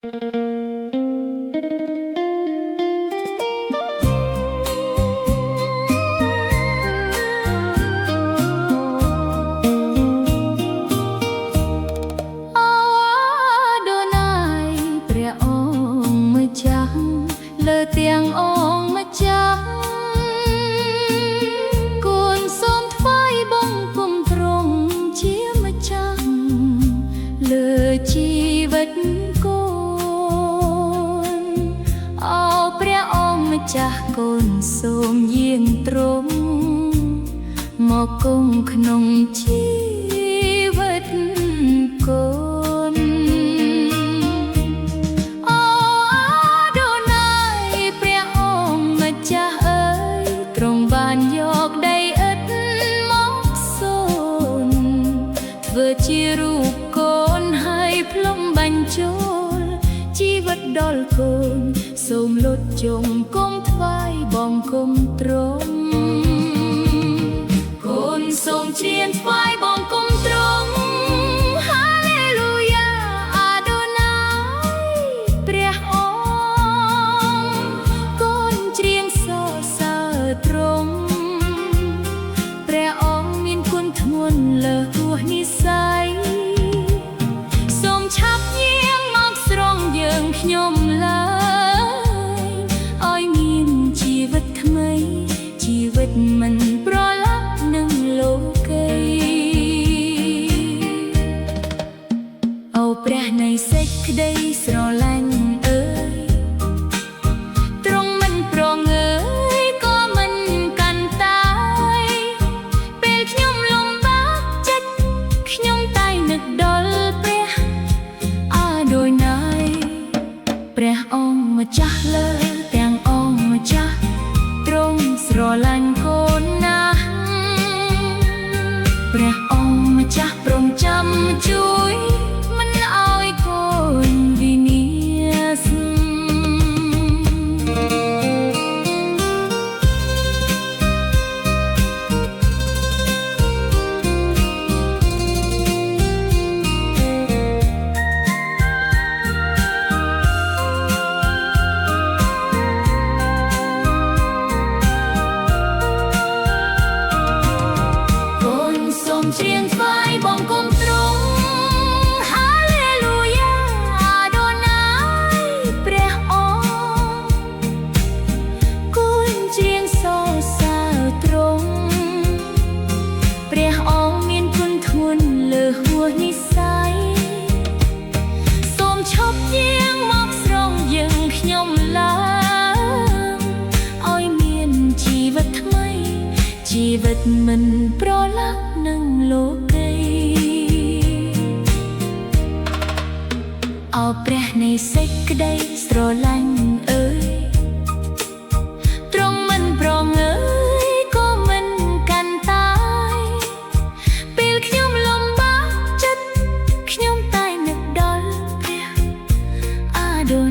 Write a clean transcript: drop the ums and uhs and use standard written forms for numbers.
ទាំងអងម្ចាស់គូនសូមថ្វាយបង្គំទ្រង់ជាម្ចាស់លើជីវិតកូនអោព្រះអង្គម្ចាស់កូនសូមយាងទ្រង់មកគង់ក្នុងជីវិតកូនយកដីឥដ្ឋមកសូនធ្វើជារូបកូនហើយផ្លុំបញ្ចូលជីវិតដល់កូនសូមលុតជង្គង់ថ្វាយបង្គំទ្រង់កូនសូមច្រៀងថ្វាយបង្គំទ្រង់ហាឡេលូយ៉ាអាដូណាយព្រះអង្គកូនច្រៀងសរសើរទ្រង់លើសគួរនិស្ស័យសូមឆាប់យាងមកស្រង់យើងខ្ញុំឡើយឲ្យមានជីវិតថ្មីជីវិតមិនប្រឡាក់នឹងលោកីអូព្រះនៃសេចក្តីស្រឡាញ់អើយទ្រង់មិនប្រងើយក៏មិនកាន់តាយពេលខ្ញុំខ្ញុំតែនឹកដល់ព្រះអាដូណាយព្រះអង្គម្ចាស់លើទាំងអង្គម្ចាស់ទ្រង់ស្រឡាញ់កូនណាស់ព្រះអង្គម្ចាស់ព្រមចាំជួយមិនឲ្យកូនវិនាសច្រៀងថ្វាយបង្គំទ្រង់ហាឡេលូយ៉ាអាដូណាយព្រះអង្គគូនច្រៀងសរសើរទ្រង់ព្រះអង្គមានគុណធ្ងន់លើសហួសនិស្ស័យសូមឈប់យាងមកស្រង់យើងខ្ញុំឡើងឲ្យមានជីវិតថ្មីជីវិតមិនប្រឡាក់នឹងលោកីអោព្រះនៃសេចក្តីស្រឡាញ់អើយទ្រង់មិនប្រងើយក៏មិនកាន់តាយពេលខ្ញុំលំបាកចិត្តខ្ញុំតែនឹកដល់ព្រះអាដូ